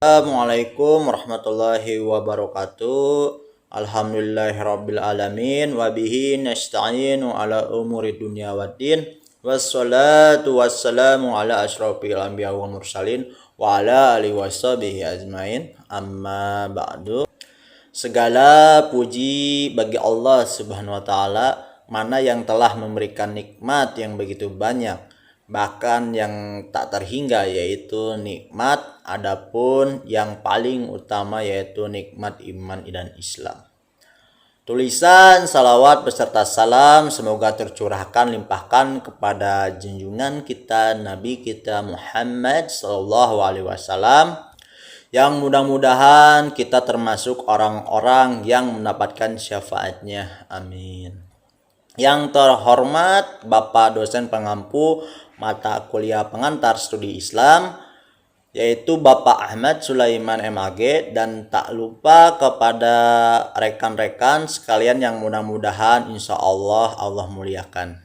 Assalamualaikum warahmatullahi wabarakatuh. Alhamdulillahirabbil alamin wa bihi nasta'inu ala umuri dunya waddin. Wassalatu wassalamu ala asyrofil anbiya wal mursalin wa ala alihi washabihi ajmain. Amma ba'du. Segala puji bagi Allah Subhanahu wa taala, mana yang telah memberikan nikmat yang begitu banyak, bahkan yang tak terhingga, yaitu nikmat adapun yang paling utama yaitu nikmat iman dan Islam. Tulisan salawat beserta salam semoga tercurahkan limpahkan kepada junjungan kita Nabi kita Muhammad sallallahu alaihi wasallam, yang mudah-mudahan kita termasuk orang-orang yang mendapatkan syafaatnya. Amin. Yang terhormat Bapak dosen pengampu mata kuliah pengantar studi Islam, yaitu Bapak Ahmad Sulaiman MAG, dan tak lupa kepada rekan-rekan sekalian yang mudah-mudahan insya Allah muliakan.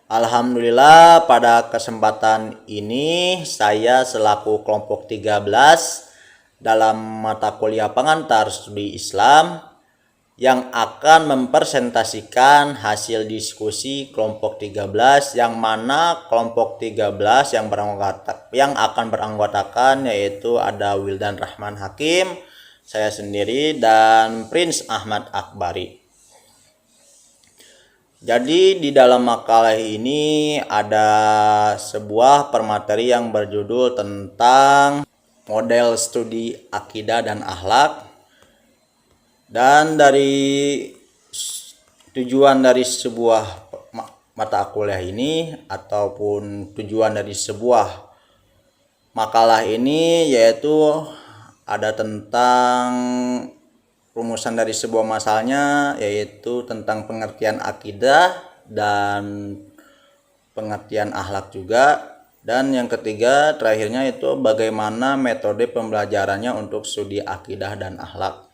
Alhamdulillah, pada kesempatan ini saya selaku kelompok 13 dalam mata kuliah pengantar studi Islam yang akan mempresentasikan hasil diskusi kelompok 13, yang mana kelompok 13 yang akan beranggotakan yaitu ada Wildan Rahman Hakim, saya sendiri, dan Prince Ahmad Akbari. Jadi di dalam makalah ini ada sebuah permateri yang berjudul tentang model studi akidah dan akhlak. Dan dari tujuan dari sebuah mata kuliah ini ataupun tujuan dari sebuah makalah ini yaitu ada tentang rumusan dari sebuah masalahnya, yaitu tentang pengertian akidah dan pengertian akhlak juga. Dan yang ketiga terakhirnya itu bagaimana metode pembelajarannya untuk studi akidah dan akhlak.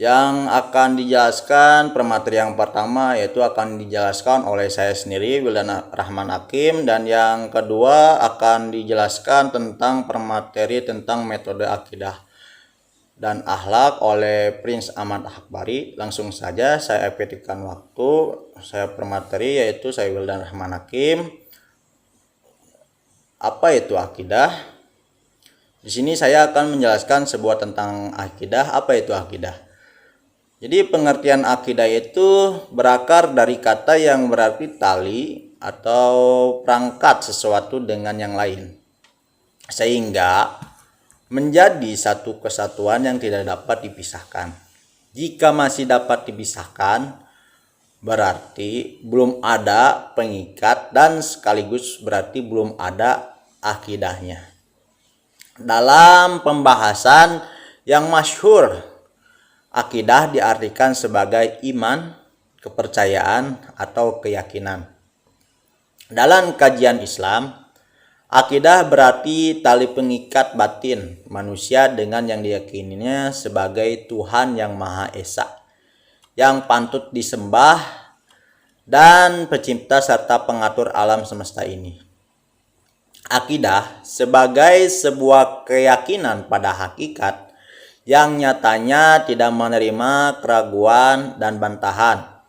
Yang akan dijelaskan permateri yang pertama yaitu akan dijelaskan oleh saya sendiri Wildan Rahman Hakim, dan yang kedua akan dijelaskan tentang permateri tentang metode akidah dan akhlak oleh Prince Ahmad Akbari. Langsung saja saya efektifkan waktu. Saya permateri yaitu saya Wildan Rahman Hakim. Apa itu akidah? Di sini saya akan menjelaskan sebuah tentang akidah. Apa itu akidah? Jadi pengertian akidah itu berakar dari kata yang berarti tali atau perangkat sesuatu dengan yang lain, sehingga menjadi satu kesatuan yang tidak dapat dipisahkan. Jika masih dapat dipisahkan, berarti belum ada pengikat dan sekaligus berarti belum ada akidahnya. Dalam pembahasan yang masyhur, akidah diartikan sebagai iman, kepercayaan, atau keyakinan. Dalam kajian Islam, akidah berarti tali pengikat batin manusia dengan yang diyakininya sebagai Tuhan yang Maha Esa, yang pantut disembah dan pencipta serta pengatur alam semesta ini. Akidah sebagai sebuah keyakinan pada hakikat yang nyatanya tidak menerima keraguan dan bantahan.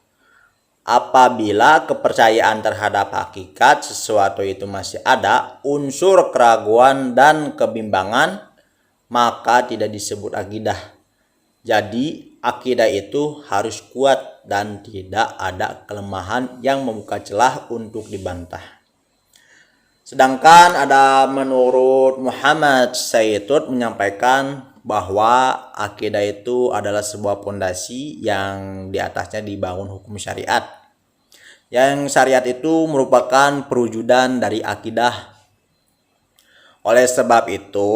Apabila kepercayaan terhadap hakikat sesuatu itu masih ada unsur keraguan dan kebimbangan, maka tidak disebut akidah. Jadi akidah itu harus kuat dan tidak ada kelemahan yang membuka celah untuk dibantah. Sedangkan ada menurut Muhammad Sayyid menyampaikan bahwa akidah itu adalah sebuah pondasi yang di atasnya dibangun hukum syariat. Yang syariat itu merupakan perwujudan dari akidah. Oleh sebab itu,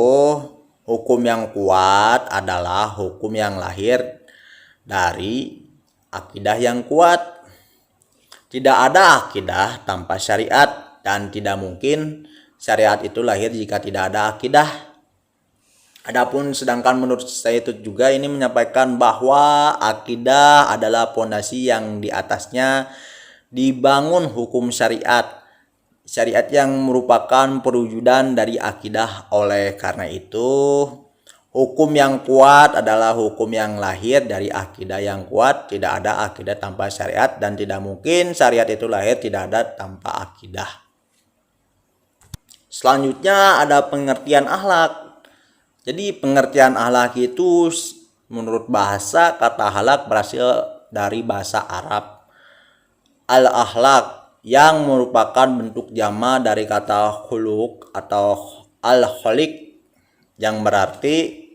hukum yang kuat adalah hukum yang lahir dari akidah yang kuat. Tidak ada akidah tanpa syariat, dan tidak mungkin syariat itu lahir jika tidak ada akidah. Adapun sedangkan menurut saya itu juga ini menyampaikan bahwa akidah adalah pondasi yang di atasnya dibangun hukum syariat, syariat yang merupakan perwujudan dari akidah. Oleh karena itu, hukum yang kuat adalah hukum yang lahir dari akidah yang kuat. Tidak ada akidah tanpa syariat, dan tidak mungkin syariat itu lahir tidak ada tanpa akidah. Selanjutnya ada pengertian akhlak. Jadi pengertian akhlak itu menurut bahasa, kata akhlak berasal dari bahasa Arab al-akhlak, yang merupakan bentuk jama dari kata khuluq atau al-khaliq, yang berarti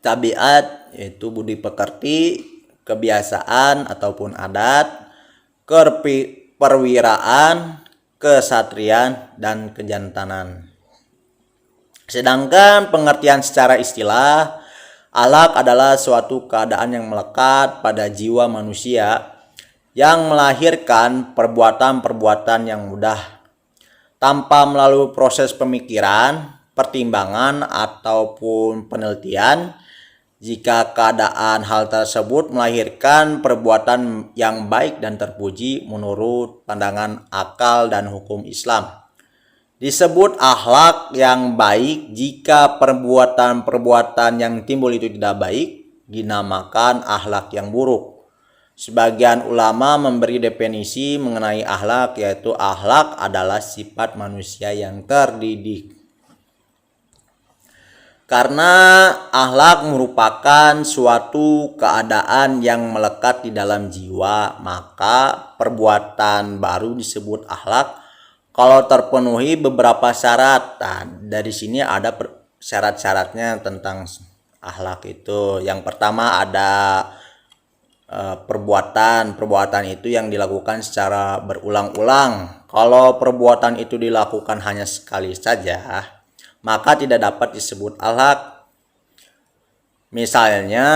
tabiat, yaitu budi pekerti, kebiasaan ataupun adat, perwiraan, kesatrian, dan kejantanan. Sedangkan pengertian secara istilah, akhlak adalah suatu keadaan yang melekat pada jiwa manusia yang melahirkan perbuatan-perbuatan yang mudah tanpa melalui proses pemikiran, pertimbangan, ataupun penelitian. Jika keadaan hal tersebut melahirkan perbuatan yang baik dan terpuji menurut pandangan akal dan hukum Islam, disebut akhlak yang baik. Jika perbuatan-perbuatan yang timbul itu tidak baik, dinamakan akhlak yang buruk. Sebagian ulama memberi definisi mengenai akhlak, yaitu akhlak adalah sifat manusia yang terdidik. Karena akhlak merupakan suatu keadaan yang melekat di dalam jiwa, maka perbuatan baru disebut akhlak kalau terpenuhi beberapa syarat. Dari sini ada syarat-syaratnya tentang akhlak itu. Yang pertama ada perbuatan itu yang dilakukan secara berulang-ulang. Kalau perbuatan itu dilakukan hanya sekali saja, maka tidak dapat disebut akhlak. Misalnya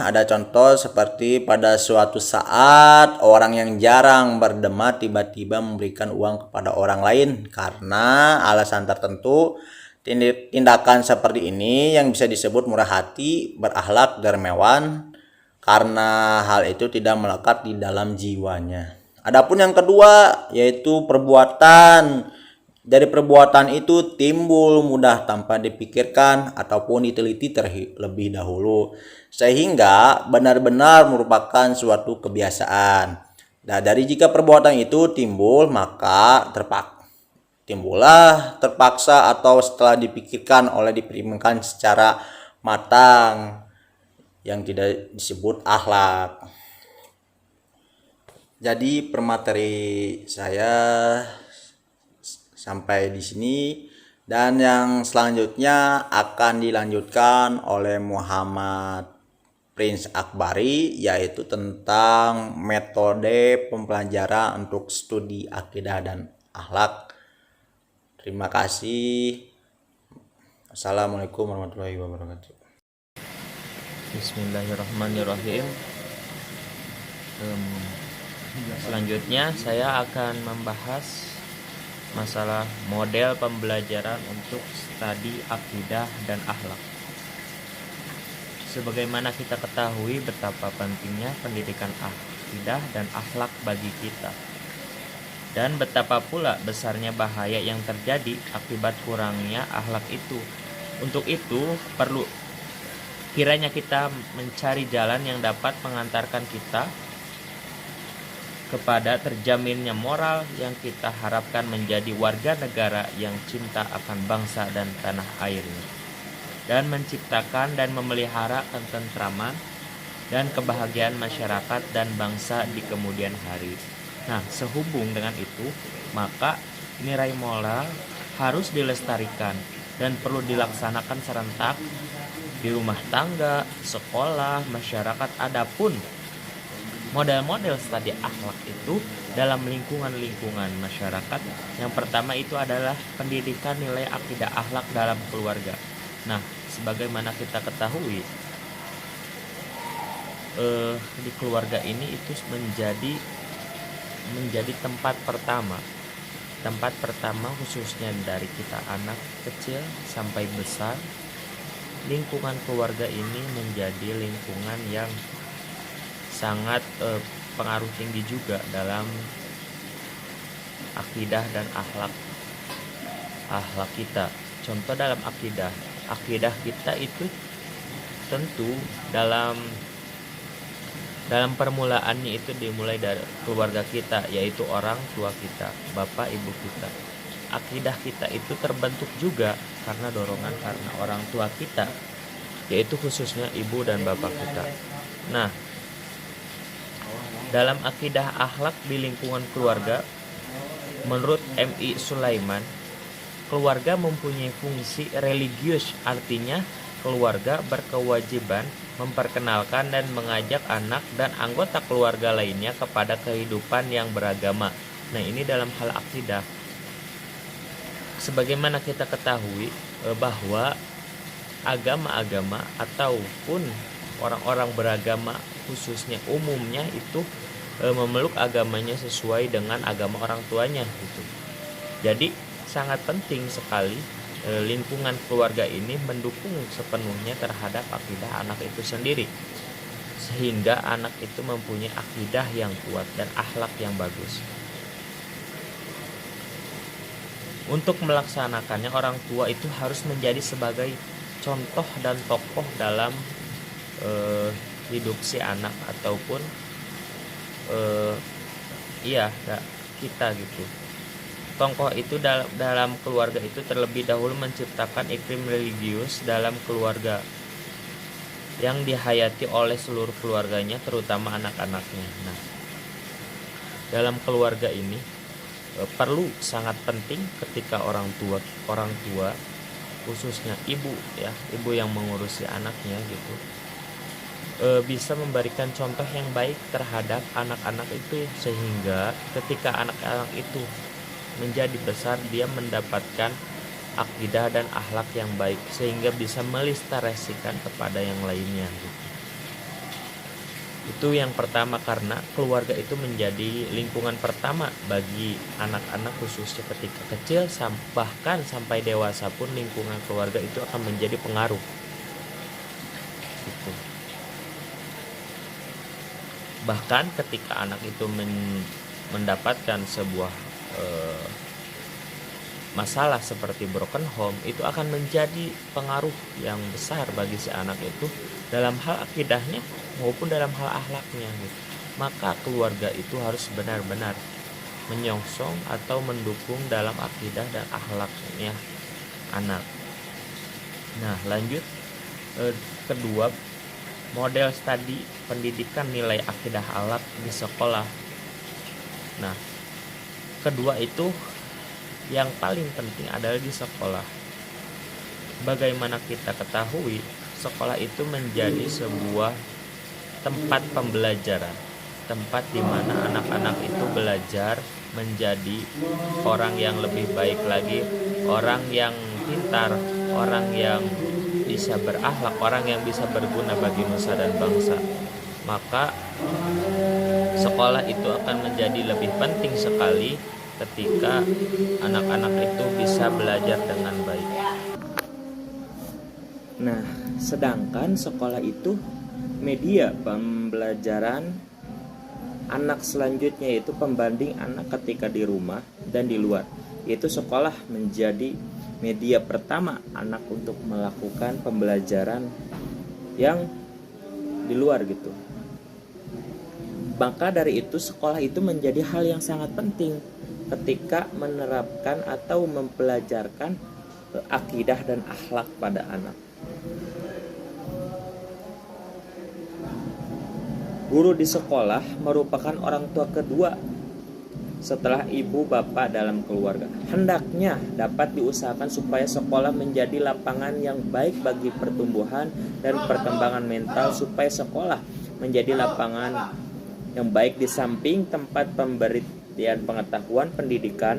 ada contoh seperti pada suatu saat orang yang jarang berdebat tiba-tiba memberikan uang kepada orang lain karena alasan tertentu. Tindakan seperti ini yang bisa disebut murah hati, berakhlak, dermawan, karena hal itu tidak melekat di dalam jiwanya. Adapun yang kedua yaitu perbuatan. Dari perbuatan itu timbul mudah tanpa dipikirkan ataupun diteliti terlebih dahulu, sehingga benar-benar merupakan suatu kebiasaan. Nah, dari jika perbuatan itu timbul, maka timbullah terpaksa atau setelah dipikirkan oleh dipertimbangkan secara matang, yang tidak disebut akhlak. Jadi permateri saya sampai di sini, dan yang selanjutnya akan dilanjutkan oleh Muhammad Prince Akbari, yaitu tentang metode pembelajaran untuk studi akidah dan akhlak. Terima kasih. Assalamualaikum warahmatullahi wabarakatuh. Bismillahirrahmanirrahim. Selanjutnya saya akan membahas masalah model pembelajaran untuk studi akidah dan akhlak. Sebagaimana kita ketahui betapa pentingnya pendidikan akidah dan akhlak bagi kita, dan betapa pula besarnya bahaya yang terjadi akibat kurangnya akhlak itu. Untuk itu perlu kiranya kita mencari jalan yang dapat mengantarkan kita kepada terjaminnya moral yang kita harapkan menjadi warga negara yang cinta akan bangsa dan tanah airnya, dan menciptakan dan memelihara ketentraman dan kebahagiaan masyarakat dan bangsa di kemudian hari. Nah, sehubung dengan itu, maka nilai moral harus dilestarikan dan perlu dilaksanakan serentak di rumah tangga, sekolah, masyarakat. Adapun model-model studi akhlak itu dalam lingkungan-lingkungan masyarakat, yang pertama itu adalah pendidikan nilai akidah akhlak dalam keluarga. Nah, sebagaimana kita ketahui, di keluarga ini itu menjadi tempat pertama khususnya dari kita anak kecil sampai besar. Lingkungan keluarga ini menjadi lingkungan yang sangat pengaruh tinggi juga dalam akidah dan akhlak kita. Contoh dalam akidah kita itu tentu dalam permulaannya itu dimulai dari keluarga kita, yaitu orang tua kita, bapak ibu kita. Akidah kita itu terbentuk juga karena dorongan karena orang tua kita, yaitu khususnya ibu dan bapak kita. Nah, dalam akidah akhlak di lingkungan keluarga, menurut M.I. Sulaiman, keluarga mempunyai fungsi religius, artinya keluarga berkewajiban memperkenalkan dan mengajak anak dan anggota keluarga lainnya kepada kehidupan yang beragama. Nah, ini dalam hal akidah. Sebagaimana kita ketahui bahwa agama-agama ataupun orang-orang beragama khususnya umumnya itu memeluk agamanya sesuai dengan agama orang tuanya gitu. Jadi sangat penting sekali lingkungan keluarga ini mendukung sepenuhnya terhadap akidah anak itu sendiri, sehingga anak itu mempunyai akidah yang kuat dan akhlak yang bagus. Untuk melaksanakannya, orang tua itu harus menjadi sebagai contoh dan tokoh dalam hidup si anak ataupun kita gitu. Tokoh itu dalam keluarga itu terlebih dahulu menciptakan iklim religius dalam keluarga yang dihayati oleh seluruh keluarganya, terutama anak-anaknya. Nah, dalam keluarga ini perlu sangat penting ketika orang tua khususnya ibu yang mengurusi anaknya gitu, bisa memberikan contoh yang baik terhadap anak-anak itu, sehingga ketika anak-anak itu menjadi besar dia mendapatkan akidah dan akhlak yang baik sehingga bisa melestarikan kepada yang lainnya gitu. Itu yang pertama, karena keluarga itu menjadi lingkungan pertama bagi anak-anak khususnya ketika kecil, bahkan sampai dewasa pun lingkungan keluarga itu akan menjadi pengaruh gitu. Bahkan ketika anak itu mendapatkan sebuah masalah seperti broken home, itu akan menjadi pengaruh yang besar bagi si anak itu dalam hal akidahnya maupun dalam hal akhlaknya gitu. Maka keluarga itu harus benar-benar menyongsong atau mendukung dalam akidah dan akhlaknya anak. Nah, lanjut kedua, model studi pendidikan nilai akidah akhlak di sekolah. Nah, kedua itu yang paling penting adalah di sekolah. Bagaimana kita ketahui, sekolah itu menjadi sebuah tempat pembelajaran, tempat di mana anak-anak itu belajar menjadi orang yang lebih baik lagi, orang yang pintar, orang yang bisa berakhlak, orang yang bisa berguna bagi nusa dan bangsa. Maka sekolah itu akan menjadi lebih penting sekali ketika anak-anak itu bisa belajar dengan baik. Nah, sedangkan sekolah itu media pembelajaran anak selanjutnya, yaitu pembanding anak ketika di rumah dan di luar. Yaitu sekolah menjadi media pertama anak untuk melakukan pembelajaran yang di luar gitu. Maka dari itu sekolah itu menjadi hal yang sangat penting ketika menerapkan atau mempelajarkan akidah dan akhlak pada anak. Guru di sekolah merupakan orang tua kedua setelah ibu bapak dalam keluarga. Hendaknya dapat diusahakan supaya sekolah menjadi lapangan yang baik bagi pertumbuhan dan perkembangan mental, supaya sekolah menjadi lapangan yang baik di samping tempat pemberian pengetahuan, pendidikan,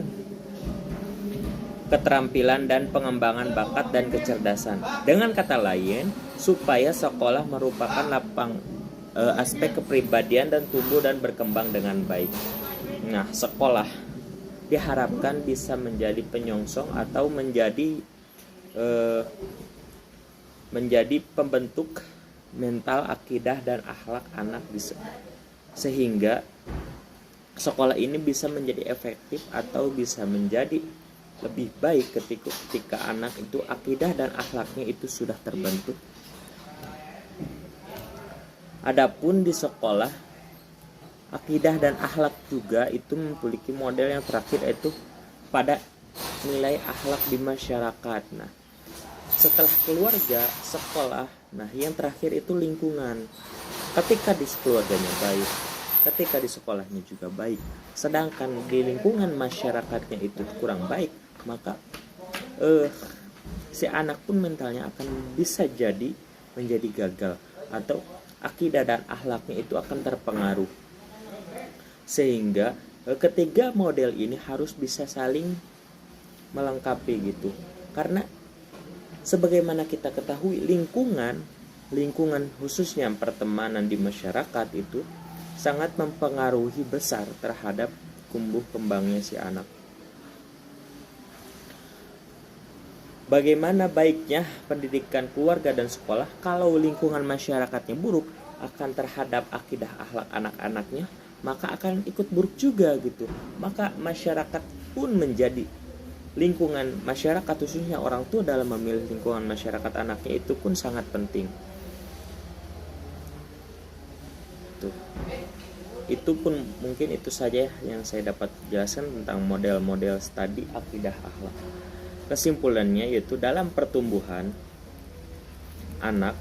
keterampilan dan pengembangan bakat dan kecerdasan. Dengan kata lain, supaya sekolah merupakan aspek kepribadian dan tumbuh dan berkembang dengan baik. Nah, sekolah diharapkan bisa menjadi penyongsong atau menjadi pembentuk mental, akidah dan akhlak anak, sehingga sekolah ini bisa menjadi efektif atau bisa menjadi lebih baik ketika anak itu akidah dan akhlaknya itu sudah terbentuk. Adapun di sekolah, akidah dan akhlak juga itu memiliki model yang terakhir, yaitu pada nilai akhlak di masyarakat. Nah, setelah keluarga, sekolah, nah yang terakhir itu lingkungan. Ketika di keluarganya baik, ketika di sekolahnya juga baik, sedangkan di lingkungan masyarakatnya itu kurang baik, maka si anak pun mentalnya akan bisa jadi menjadi gagal, atau akidah dan akhlaknya itu akan terpengaruh. Sehingga ketiga model ini harus bisa saling melengkapi gitu. Karena sebagaimana kita ketahui, lingkungan khususnya pertemanan di masyarakat itu sangat mempengaruhi besar terhadap tumbuh kembangnya si anak. Bagaimana baiknya pendidikan keluarga dan sekolah kalau lingkungan masyarakatnya buruk akan terhadap akidah akhlak anak-anaknya, maka akan ikut buruk juga gitu. Maka masyarakat pun menjadi lingkungan masyarakat, khususnya orang tua dalam memilih lingkungan masyarakat anaknya itu pun sangat penting. Itu pun mungkin itu saja yang saya dapat jelaskan tentang model-model studi akidah akhlak. Kesimpulannya yaitu dalam pertumbuhan anak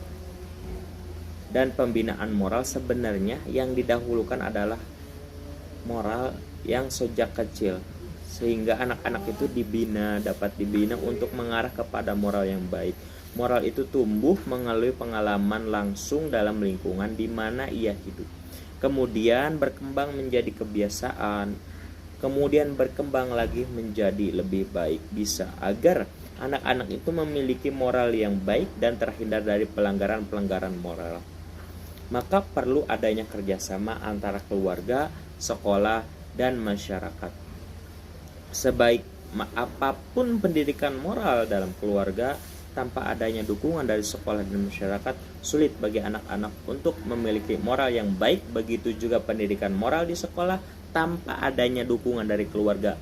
dan pembinaan moral, sebenarnya yang didahulukan adalah moral yang sejak kecil, sehingga anak-anak itu dapat dibina untuk mengarah kepada moral yang baik. Moral itu tumbuh melalui pengalaman langsung dalam lingkungan di mana ia hidup, kemudian berkembang menjadi kebiasaan, kemudian berkembang lagi menjadi lebih baik, bisa agar anak-anak itu memiliki moral yang baik dan terhindar dari pelanggaran-pelanggaran moral. Maka perlu adanya kerjasama antara keluarga, sekolah, dan masyarakat. Sebaik apapun pendidikan moral dalam keluarga, tanpa adanya dukungan dari sekolah dan masyarakat, sulit bagi anak-anak untuk memiliki moral yang baik. Begitu juga pendidikan moral di sekolah, tanpa adanya dukungan dari keluarga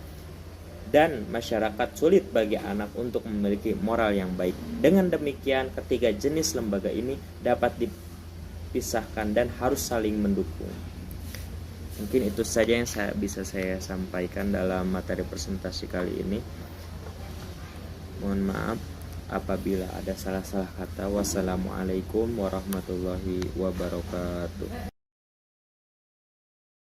dan masyarakat, sulit bagi anak untuk memiliki moral yang baik. Dengan demikian, ketiga jenis lembaga ini dapat dipisahkan dan harus saling mendukung. Mungkin itu saja yang bisa saya sampaikan dalam materi presentasi kali ini. Mohon maaf apabila ada salah-salah kata. Wassalamualaikum warahmatullahi wabarakatuh.